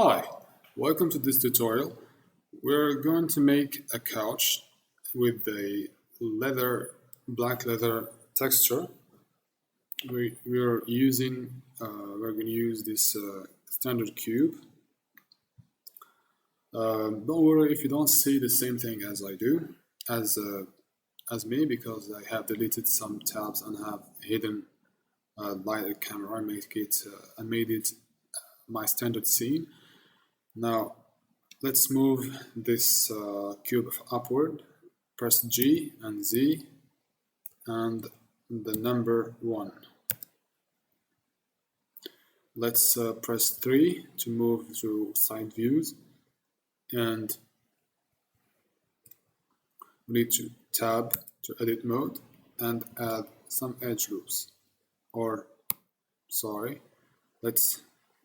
Hi, welcome to this tutorial. We're going to make a couch with a black leather texture. We're going to use this standard cube. Don't worry if you don't see the same thing as I do, as me, because I have deleted some tabs and have hidden by the camera. I made it my standard scene. Now, let's move this cube upward. Press G and Z and the number 1. Let's press 3 to move to side views, and we need to tab to edit mode and add some edge loops. Let's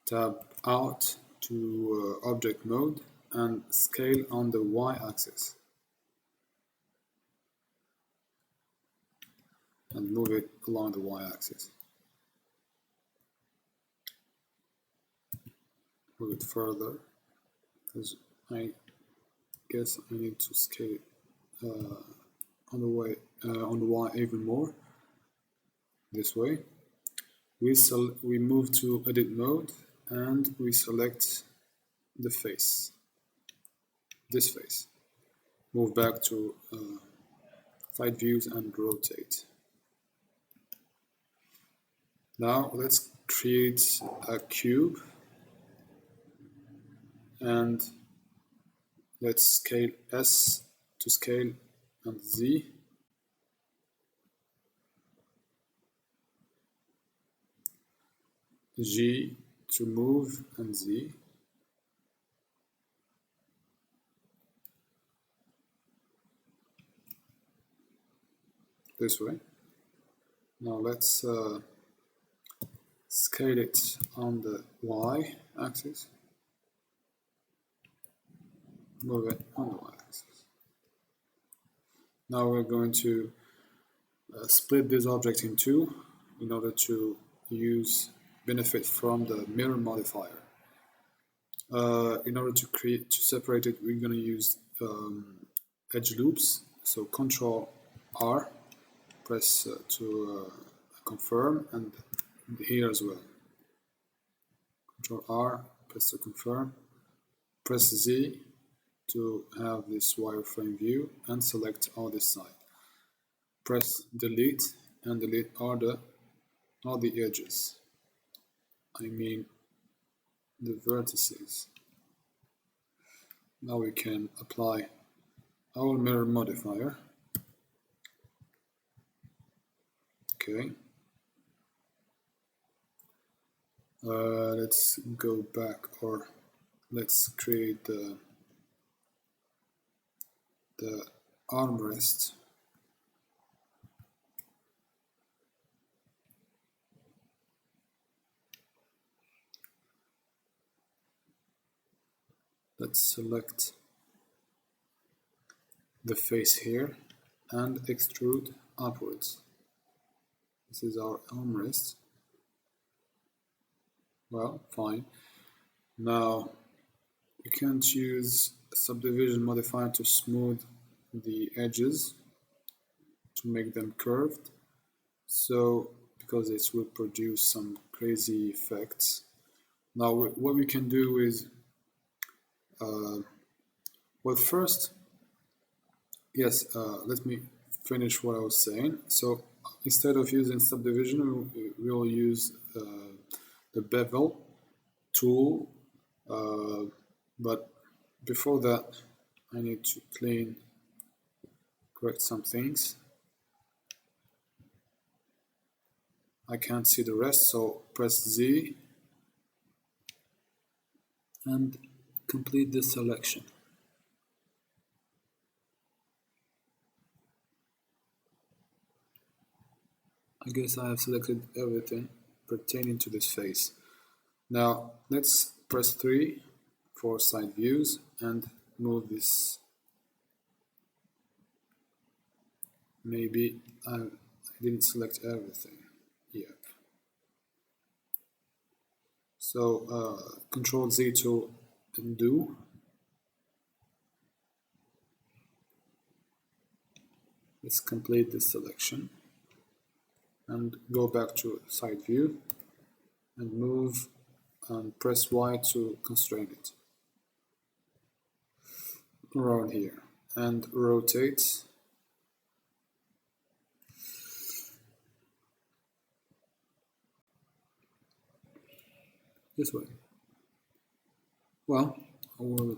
tab out to object mode and scale on the y-axis and move it along the y-axis. Move it further, because I guess I need to scale on the y even more. This way, we move to edit mode and we select the face. This face. Move back to side views and rotate. Now let's create a cube and let's scale S to scale and Z. G to move and Z. This way. Now let's scale it on the Y axis. Move it on the Y axis. Now we're going to split this object in two in order to benefit from the mirror modifier. In order to separate it, we're going to use edge loops. So Control R, press to confirm, and here as well. Control R, press to confirm. Press Z to have this wireframe view and select all this side. Press delete and delete all the edges. I mean the vertices. Now we can apply our mirror modifier. Okay. Let's go back, or let's create the armrest. Let's select the face here and extrude upwards. This is our armrest. Well, fine. Now we can choose a subdivision modifier to smooth the edges to make them curved. So, because this will produce some crazy effects. Now what we can do is well, first, yes, let me finish what I was saying. So instead of using subdivision, we will use the bevel tool, but before that I need to correct some things. I can't see the rest, so press Z and complete the selection. I guess I have selected everything pertaining to this face. Now let's press 3 for side views and move this. Maybe I didn't select everything yet. So Control Z to undo. Let's complete this selection and go back to side view and move and press Y to constrain it around here and rotate this way. Well, I will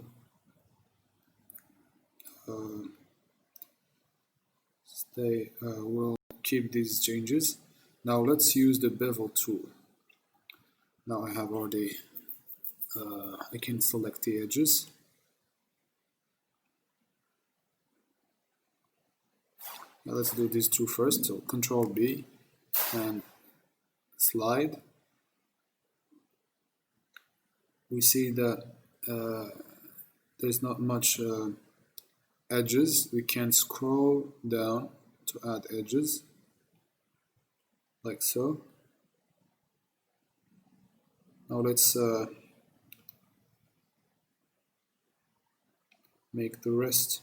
we'll keep these changes. Now let's use the bevel tool. Now I have already I can select the edges. Now let's do these two first. So Control B and slide. We see that there's not much edges. We can scroll down to add edges, like so. Now let's make the rest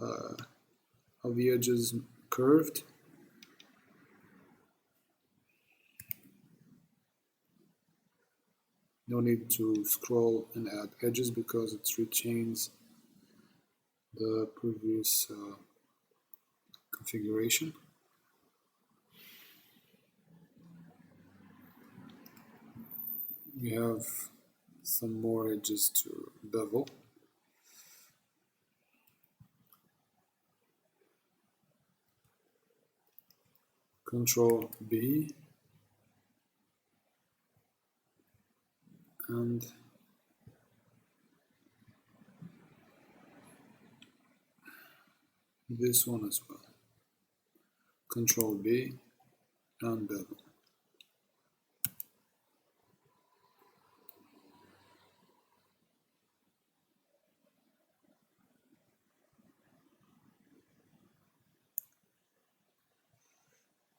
of the edges curved. No need to scroll and add edges because it retains the previous configuration. We have some more edges to bevel. Control B and this one as well. Control B and bevel.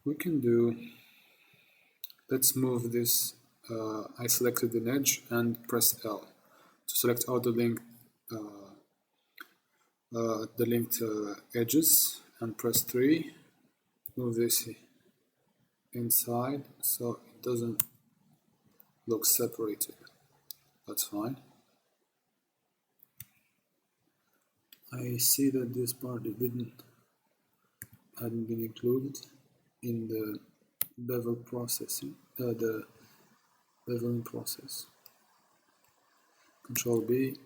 We can do, let's move this, I selected an edge and press L to select all the linked edges and press 3. Move this inside so it doesn't look separated. That's fine. I see that this part hadn't been included in the bevel processing, the beveling process. Control B.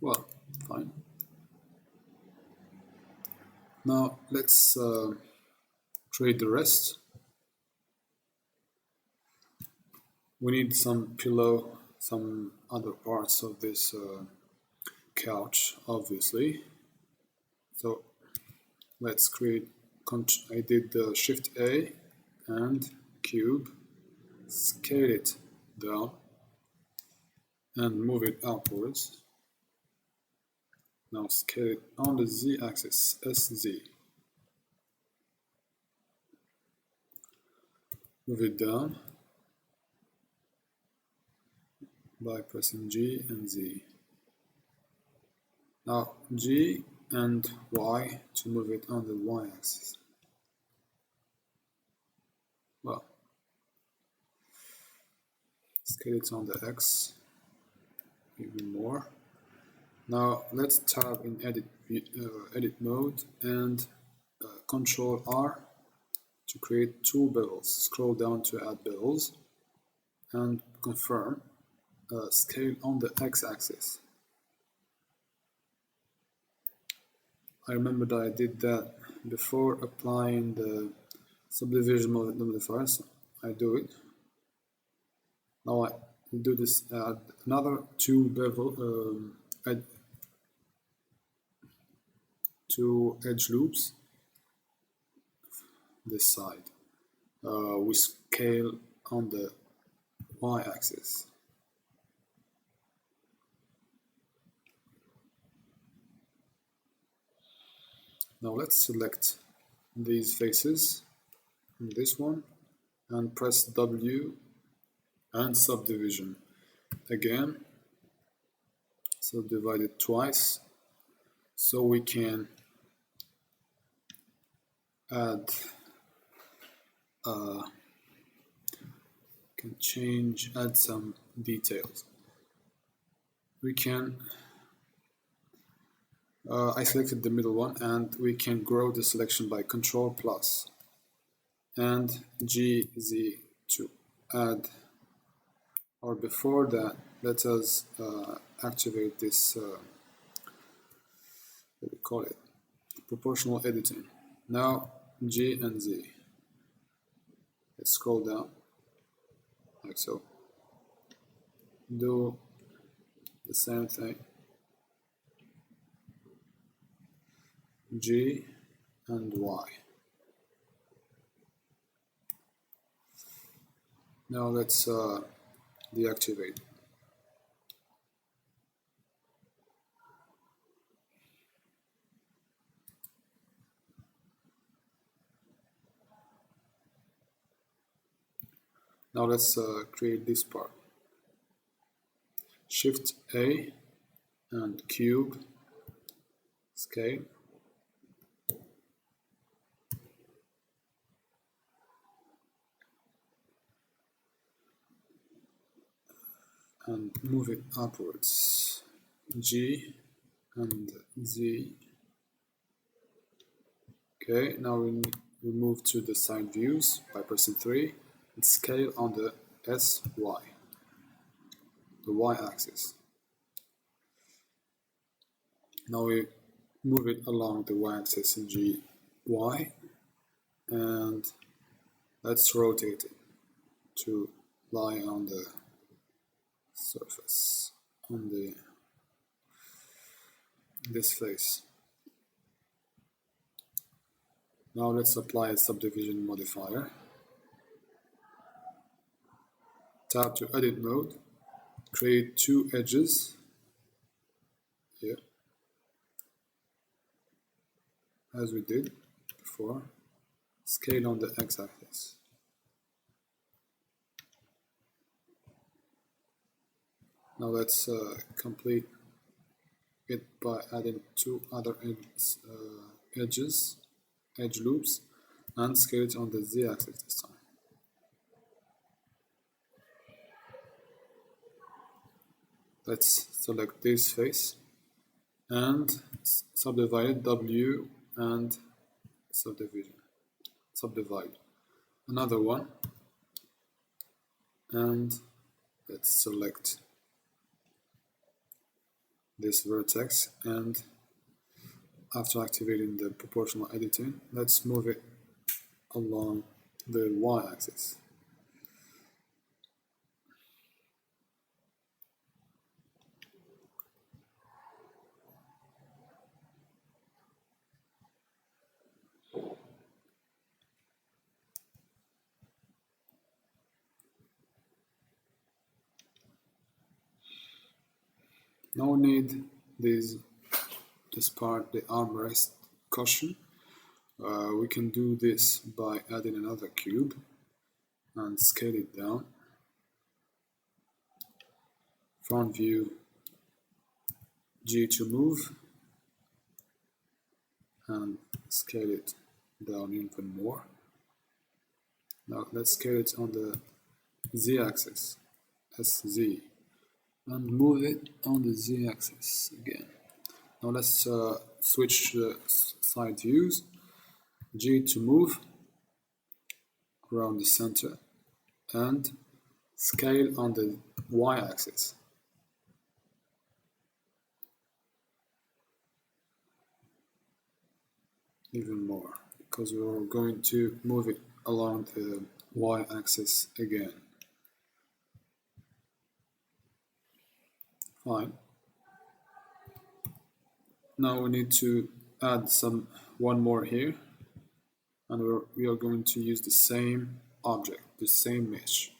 Well, fine. Now let's create the rest. We need some pillow, some other parts of this couch, obviously. So let's create, I did Shift A and cube, scale it down and move it upwards. Now scale it on the Z axis, SZ. Move it down by pressing G and Z. Now G and Y to move it on the Y axis. Well, scale it on the X even more. Now let's tab in edit mode and Control R to create two bevels. Scroll down to add bevels and confirm scale on the X axis. I remember that I did that before applying the subdivision modifier, so I do it. Now I do this, add another two bevel, two edge loops this side. We scale on the Y axis. Now let's select these faces, this one, and press W and subdivision again, subdivide it twice so we can add add some details. We can I selected the middle one, and we can grow the selection by Control plus and GZ to add, or before that, let us activate this, what do we call it, proportional editing. Now G and Z. Let's scroll down, like so. Do the same thing. G and Y. Now let's deactivate. Now let's create this part. Shift A and cube, scale. And move it upwards. G and Z. Okay, now we move to the side views by pressing 3 and scale on the SY, the Y axis. Now we move it along the Y axis in GY, and let's rotate it to lie on the surface, on this face. Now let's apply a subdivision modifier. Tap to edit mode, create two edges here, as we did before. Scale on the x-axis. Now let's complete it by adding two other edge loops, and scale it on the z-axis this time. Let's select this face and subdivide it, W and subdivide another one, and let's select this vertex, and after activating the proportional editing, let's move it along the y-axis. Now we need this part, the armrest cushion. We can do this by adding another cube and scale it down. Front view, G to move, and scale it down even more. Now let's scale it on the z-axis, SZ, and move it on the z-axis again. Now let's switch the side views. G to move around the center and scale on the y-axis. Even more, because we're going to move it along the y-axis again. Fine. Now we need to add one more here, and we are going to use the same object, the same mesh.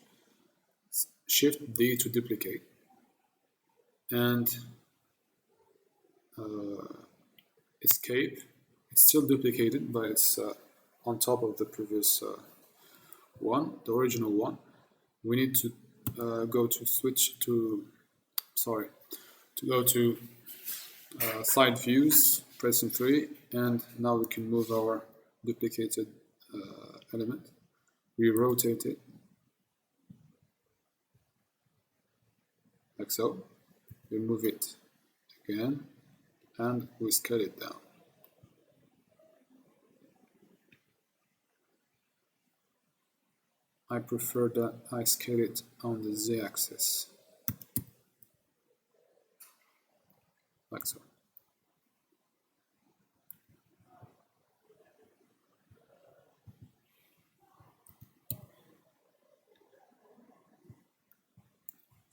Shift D to duplicate, and escape. It's still duplicated, but it's on top of the previous one, the original one. We need to go to side views, pressing 3, and now we can move our duplicated element. We rotate it like so. We move it again, and we scale it down. I prefer that I scale it on the z-axis, like so.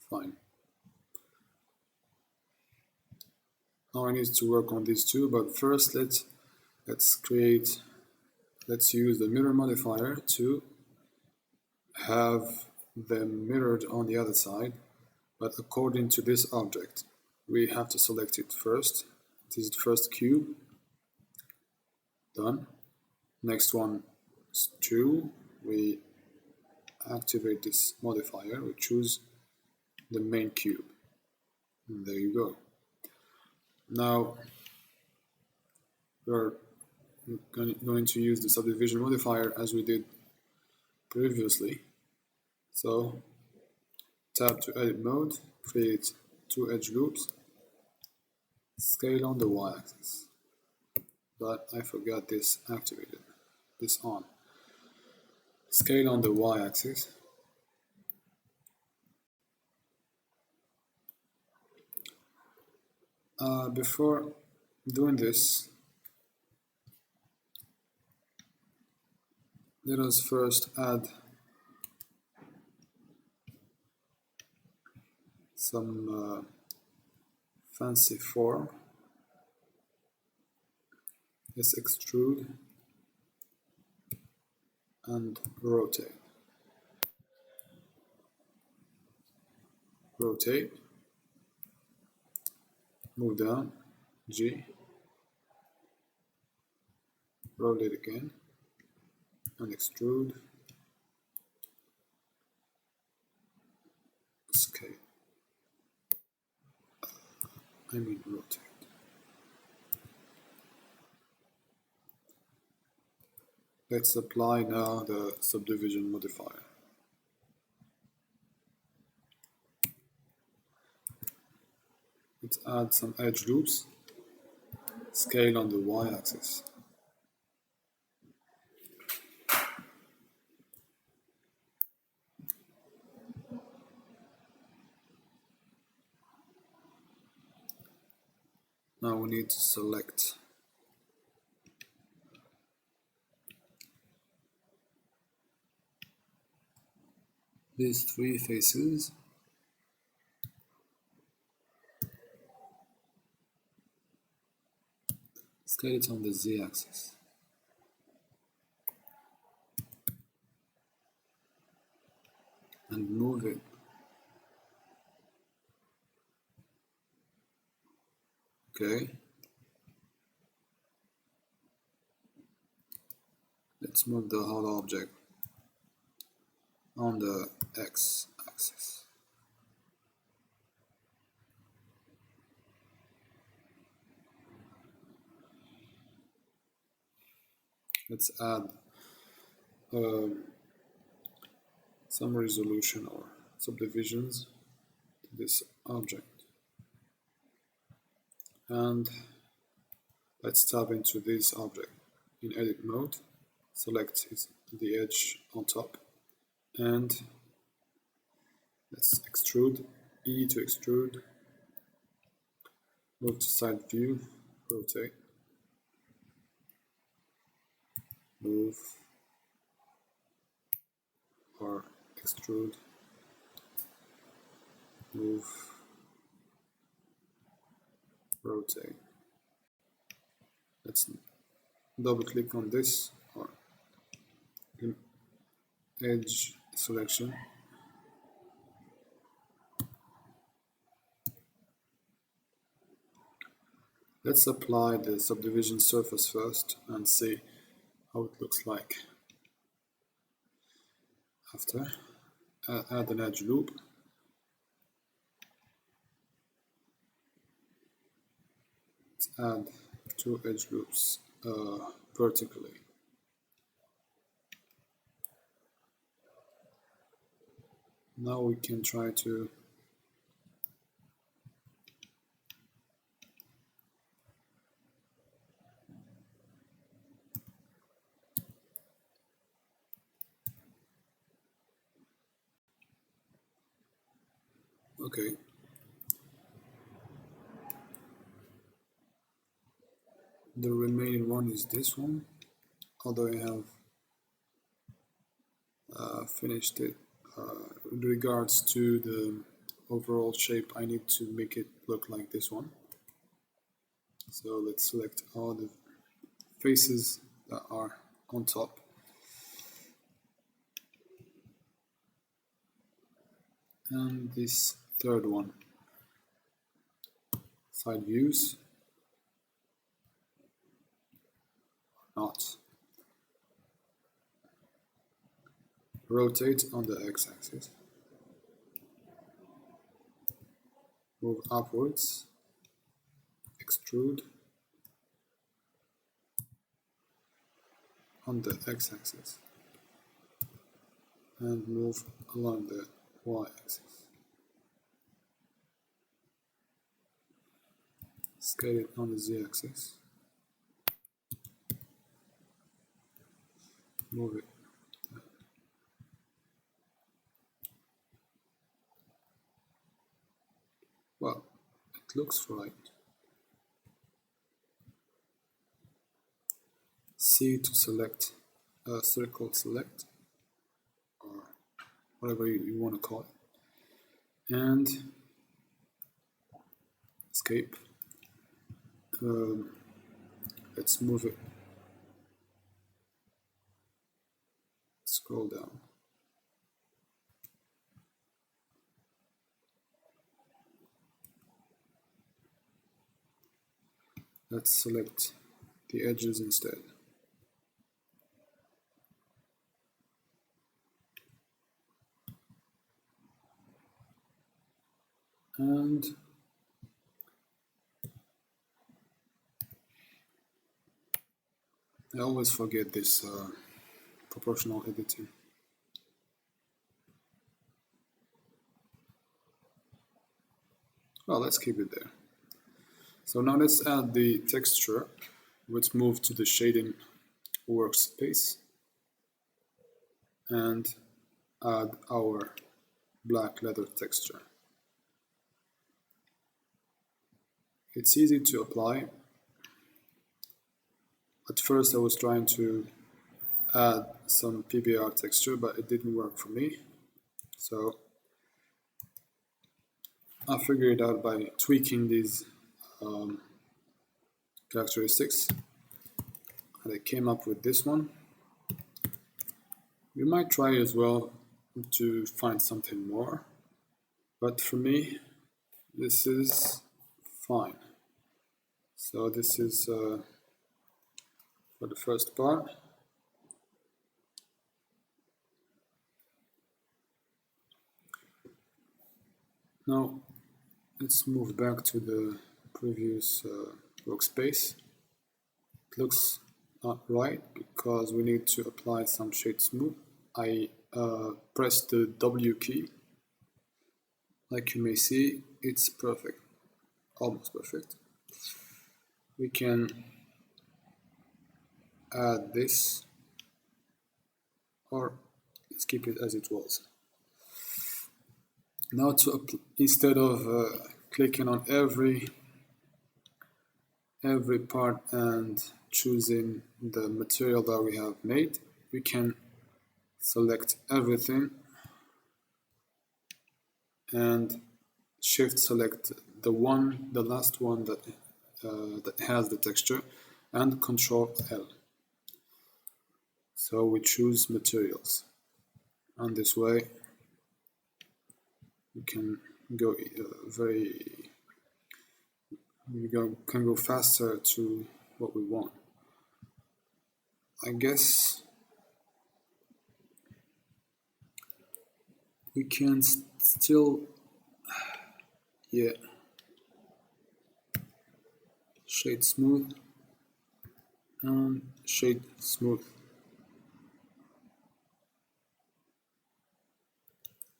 Fine. Now I need to work on these two, but first let's use the mirror modifier to have them mirrored on the other side, but according to this object. We have to select it first. It is the first cube. Done. Next one is 2. We activate this modifier. We choose the main cube. And there you go. Now we're going to use the subdivision modifier as we did previously. So tab to edit mode, create 2 edge loops, scale on the y-axis. But I forgot this activated, this on. Scale on the y-axis. Before doing this, let us first add some fancy form. Let's extrude and rotate. Rotate, move down, G, rotate again, and extrude, scale. Rotate. Let's apply now the subdivision modifier. Let's add some edge loops, scale on the y-axis. Now we need to select these 3 faces. Scale it on the z-axis. And move it. Okay. Let's move the whole object on the x-axis. Let's add some resolution or subdivisions to this object. And let's tap into this object in edit mode, select the edge on top, and let's extrude, E to extrude, move to side view, rotate, move, or extrude, move, rotate. Let's double click on this, or edge selection, Let's apply the subdivision surface first and see how it looks like after. Add an edge loop. Let's add 2 edge loops vertically. Now we can try to okay. The remaining one is this one, although I have finished it. In regards to the overall shape, I need to make it look like this one. So let's select all the faces that are on top. And this third one, side views, not. Rotate on the x-axis. Move upwards. Extrude on the x-axis. And move along the y-axis. Scale it on the z-axis. Move it. Well, it looks right. C to select circle select, or whatever you want to call it, and escape. Let's move it. Scroll down. Let's select the edges instead. And I always forget this proportional editing. Well, let's keep it there. So now let's add the texture. Let's move to the shading workspace and add our black leather texture. It's easy to apply. At first I was trying to add some PBR texture, but it didn't work for me. So I figured it out by tweaking these characteristics, and I came up with this one. You might try as well to find something more, but for me this is fine. So this is for the first part. Now let's move back to the previous workspace. It looks not right because we need to apply some shade smooth. I pressed the W key. Like you may see, it's perfect, almost perfect. We can add this, or let's keep it as it was. Now instead of clicking on every part and choosing the material that we have made, we can select everything and shift select the last one that has the texture, and Control L. So we choose materials, and this way we can go very can go faster to what we want. I guess we can still, yeah, shade smooth and shade smooth.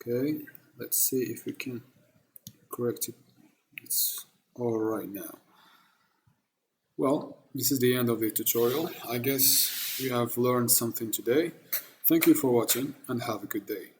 Okay, let's see if we can correct it. It's all right now. Well, this is the end of the tutorial. I guess you have learned something today. Thank you for watching and have a good day.